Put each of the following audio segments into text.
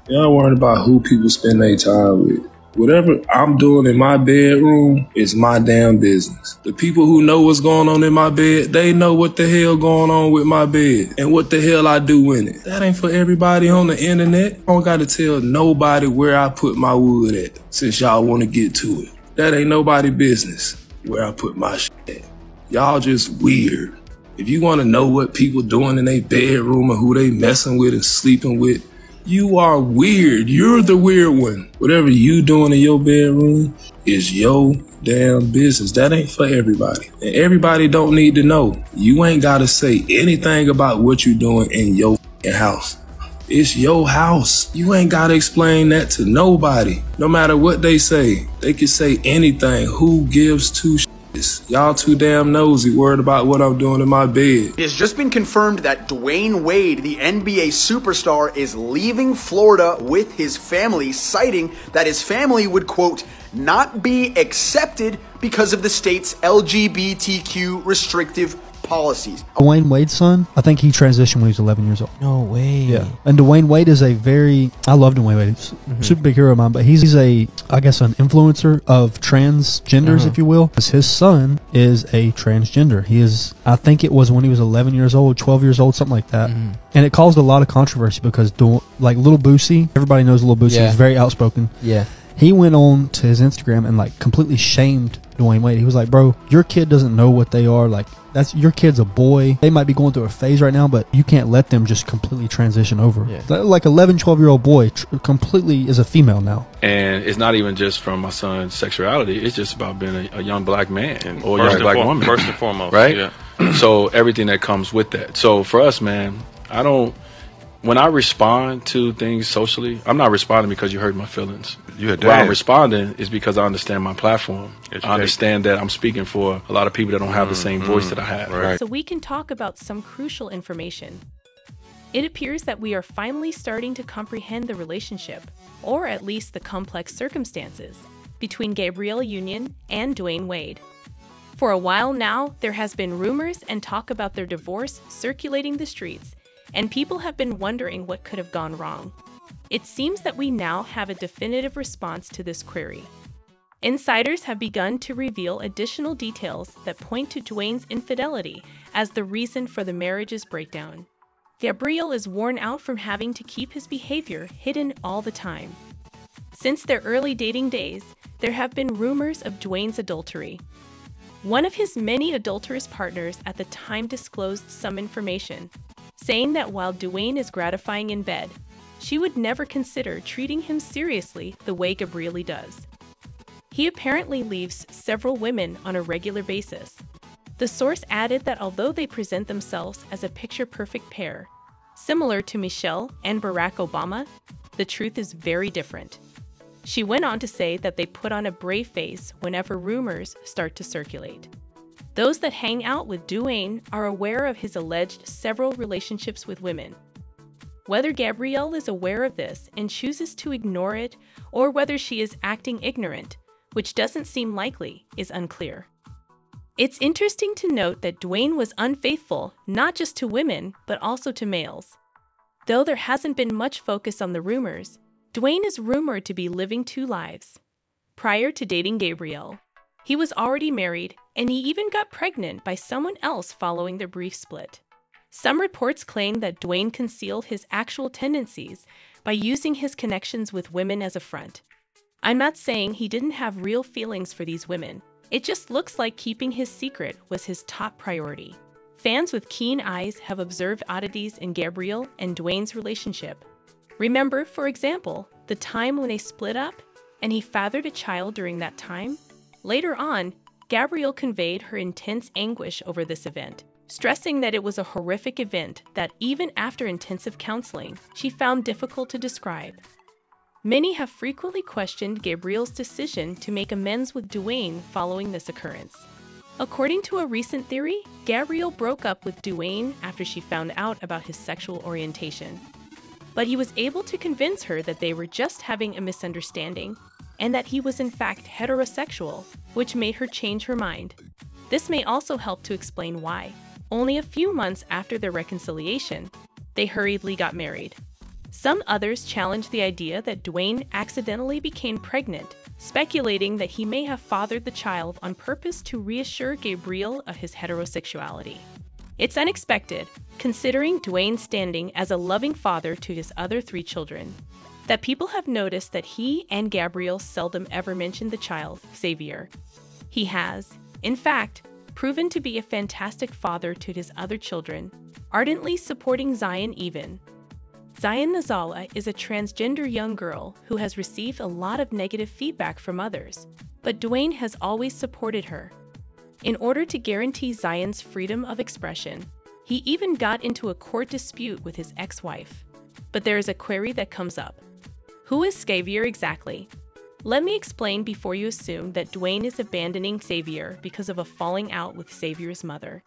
Y'all worried about who people spend their time with. Whatever I'm doing in my bedroom is my damn business. The people who know what's going on in my bed, they know what the hell going on with my bed and what the hell I do in it. That ain't for everybody on the internet. I don't gotta tell nobody where I put my wood at since y'all wanna get to it. That ain't nobody business where I put my shit at. Y'all just weird. If you wanna know what people doing in their bedroom and who they messing with and sleeping with, you are weird. You're the weird one. Whatever you doing in your bedroom is your damn business. That ain't for everybody. And everybody don't need to know. You ain't got to say anything about what you doing in your house. It's your house. You ain't got to explain that to nobody. No matter what they say. They can say anything. Who gives two shits? Y'all too damn nosy, worried about what I'm doing in my bed. It has just been confirmed that Dwayne Wade, the NBA superstar, is leaving Florida with his family, citing that his family would, quote, not be accepted because of the state's LGBTQ restrictive policies. Dwayne Wade's son, I think he transitioned when he was 11 years old. No way. Yeah. And Dwayne Wade is I love Dwayne Wade. He's a super big hero of mine, but he's I guess an influencer of transgenders, if you will. His son is a transgender. He is, I think it was when he was 11 years old, 12 years old, something like that. And it caused a lot of controversy because like Lil Boosie, everybody knows Lil Boosie, he's very outspoken. Yeah. He went on to his Instagram and like completely shamed Dwayne Wade. He was like, bro, your kid doesn't know what they are. Like, your kid's a boy. They might be going through a phase right now, but you can't let them just completely transition over. Yeah. Like 11, 12-year-old boy completely is a female now. And it's not even just from my son's sexuality. It's just about being a young black man or a young black woman. First and foremost. Right? Yeah. So everything that comes with that. So for us, man, when I respond to things socially, I'm not responding because you hurt my feelings. Where I'm responding is because I understand my platform. I understand that I'm speaking for a lot of people that don't have the same voice that I have. Right. So we can talk about some crucial information. It appears that we are finally starting to comprehend the relationship, or at least the complex circumstances, between Gabrielle Union and Dwayne Wade. For a while now, there has been rumors and talk about their divorce circulating the streets, and people have been wondering what could have gone wrong. It seems that we now have a definitive response to this query. Insiders have begun to reveal additional details that point to Dwayne's infidelity as the reason for the marriage's breakdown. Gabrielle is worn out from having to keep his behavior hidden all the time. Since their early dating days, there have been rumors of Dwayne's adultery. One of his many adulterous partners at the time disclosed some information, saying that while Dwayne is gratifying in bed, she would never consider treating him seriously the way Gabrielle does. He apparently leaves several women on a regular basis. The source added that although they present themselves as a picture-perfect pair, similar to Michelle and Barack Obama, the truth is very different. She went on to say that they put on a brave face whenever rumors start to circulate. Those that hang out with Dwayne are aware of his alleged several relationships with women. Whether Gabrielle is aware of this and chooses to ignore it, or whether she is acting ignorant, which doesn't seem likely, is unclear. It's interesting to note that Dwayne was unfaithful not just to women, but also to males. Though there hasn't been much focus on the rumors, Dwayne is rumored to be living two lives. Prior to dating Gabrielle, he was already married, and he even got pregnant by someone else following their brief split. Some reports claim that Dwayne concealed his actual tendencies by using his connections with women as a front. I'm not saying he didn't have real feelings for these women. It just looks like keeping his secret was his top priority. Fans with keen eyes have observed oddities in Gabrielle and Dwayne's relationship. Remember, for example, the time when they split up and he fathered a child during that time? Later on, Gabrielle conveyed her intense anguish over this event, stressing that it was a horrific event that even after intensive counseling, she found difficult to describe. Many have frequently questioned Gabrielle's decision to make amends with Dwayne following this occurrence. According to a recent theory, Gabrielle broke up with Dwayne after she found out about his sexual orientation. But he was able to convince her that they were just having a misunderstanding and that he was in fact heterosexual, which made her change her mind. This may also help to explain why, only a few months after their reconciliation, they hurriedly got married. Some others challenge the idea that Dwayne accidentally became pregnant, speculating that he may have fathered the child on purpose to reassure Gabrielle of his heterosexuality. It's unexpected, considering Dwayne's standing as a loving father to his other 3 children, that people have noticed that he and Gabrielle seldom ever mention the child, Xavier. He has, in fact, proven to be a fantastic father to his other children, ardently supporting Zion even. Zion Nazala is a transgender young girl who has received a lot of negative feedback from others, but Dwayne has always supported her. In order to guarantee Zion's freedom of expression, he even got into a court dispute with his ex-wife. But there is a query that comes up. Who is Xavier exactly? Let me explain before you assume that Dwayne is abandoning Xavier because of a falling out with Xavier's mother.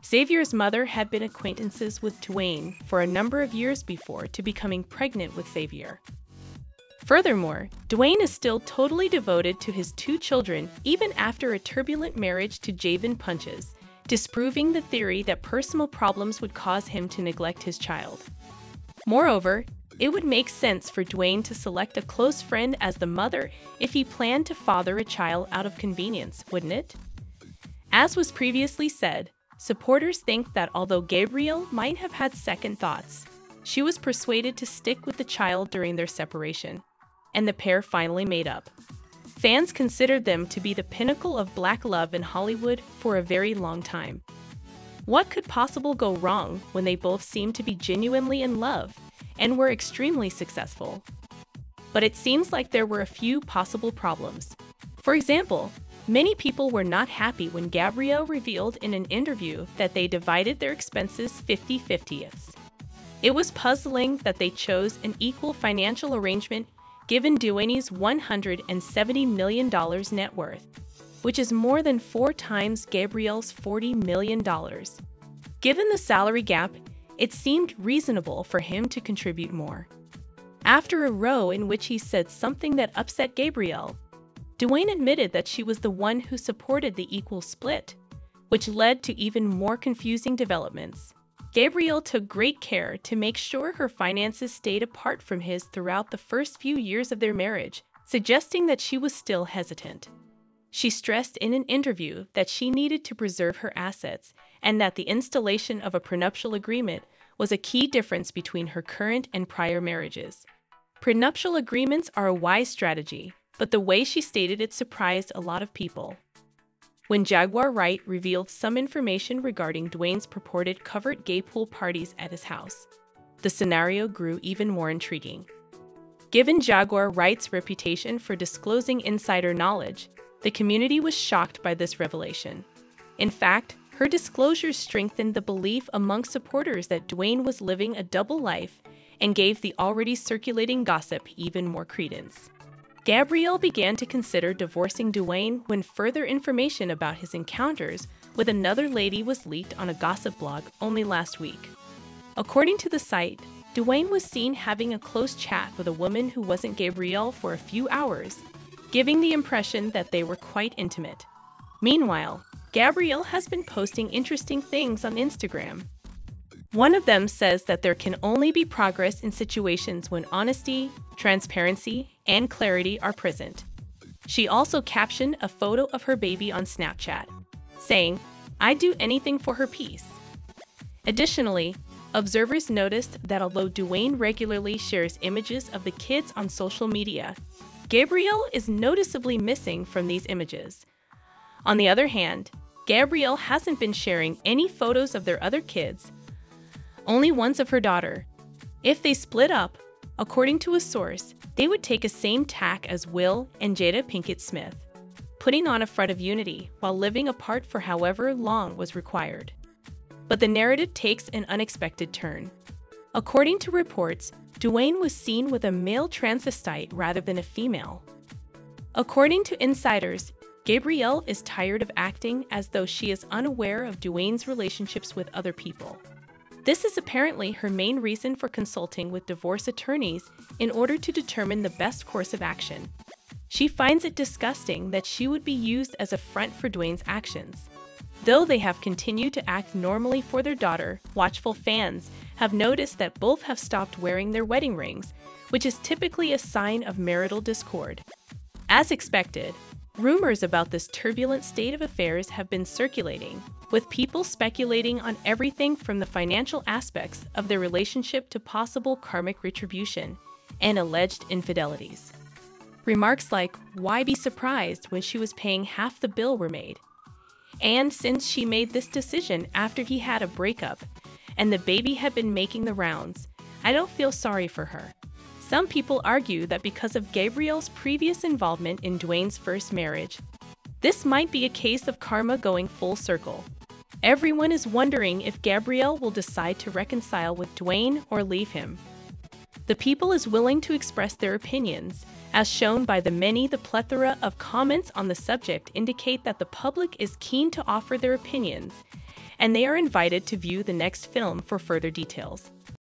Xavier's mother had been acquaintances with Dwayne for a number of years before to becoming pregnant with Xavier. Furthermore, Dwayne is still totally devoted to his 2 children even after a turbulent marriage to Javen Punches, disproving the theory that personal problems would cause him to neglect his child. Moreover, it would make sense for Dwayne to select a close friend as the mother if he planned to father a child out of convenience, wouldn't it? As was previously said, supporters think that although Gabrielle might have had second thoughts, she was persuaded to stick with the child during their separation, and the pair finally made up. Fans considered them to be the pinnacle of black love in Hollywood for a very long time. What could possibly go wrong when they both seemed to be genuinely in love and were extremely successful? But it seems like there were a few possible problems. For example, many people were not happy when Gabrielle revealed in an interview that they divided their expenses 50-50. It was puzzling that they chose an equal financial arrangement given Dwayne's $170 million net worth, which is more than 4 times Gabrielle's $40 million. Given the salary gap, it seemed reasonable for him to contribute more. After a row in which he said something that upset Gabrielle, Dwayne admitted that she was the one who supported the equal split, which led to even more confusing developments. Gabrielle took great care to make sure her finances stayed apart from his throughout the first few years of their marriage, suggesting that she was still hesitant. She stressed in an interview that she needed to preserve her assets and that the installation of a prenuptial agreement was a key difference between her current and prior marriages. Prenuptial agreements are a wise strategy, but the way she stated it surprised a lot of people. When Jaguar Wright revealed some information regarding Dwayne's purported covert gay pool parties at his house, the scenario grew even more intriguing. Given Jaguar Wright's reputation for disclosing insider knowledge, the community was shocked by this revelation. In fact, her disclosures strengthened the belief among supporters that Dwayne was living a double life and gave the already circulating gossip even more credence. Gabrielle began to consider divorcing Dwayne when further information about his encounters with another lady was leaked on a gossip blog only last week. According to the site, Dwayne was seen having a close chat with a woman who wasn't Gabrielle for a few hours, giving the impression that they were quite intimate. Meanwhile, Gabrielle has been posting interesting things on Instagram. One of them says that there can only be progress in situations when honesty, transparency, and clarity are present. She also captioned a photo of her baby on Snapchat, saying, "I'd do anything for her peace." Additionally, observers noticed that although Dwayne regularly shares images of the kids on social media, Gabrielle is noticeably missing from these images. On the other hand, Gabrielle hasn't been sharing any photos of their other kids, only ones of her daughter. If they split up, according to a source, they would take a same tack as Will and Jada Pinkett Smith, putting on a front of unity while living apart for however long was required. But the narrative takes an unexpected turn. According to reports, Dwayne was seen with a male transvestite rather than a female. According to insiders, Gabrielle is tired of acting as though she is unaware of Dwayne's relationships with other people. This is apparently her main reason for consulting with divorce attorneys in order to determine the best course of action. She finds it disgusting that she would be used as a front for Dwayne's actions. Though they have continued to act normally for their daughter, watchful fans have noticed that both have stopped wearing their wedding rings, which is typically a sign of marital discord. As expected, rumors about this turbulent state of affairs have been circulating, with people speculating on everything from the financial aspects of their relationship to possible karmic retribution and alleged infidelities. Remarks like, "Why be surprised when she was paying half the bill" were made. And since she made this decision after he had a breakup and the baby had been making the rounds, I don't feel sorry for her. Some people argue that because of Gabrielle's previous involvement in Dwayne's first marriage, this might be a case of karma going full circle. Everyone is wondering if Gabrielle will decide to reconcile with Dwayne or leave him. The people is willing to express their opinions, as shown by the plethora of comments on the subject indicate that the public is keen to offer their opinions, and they are invited to view the next film for further details.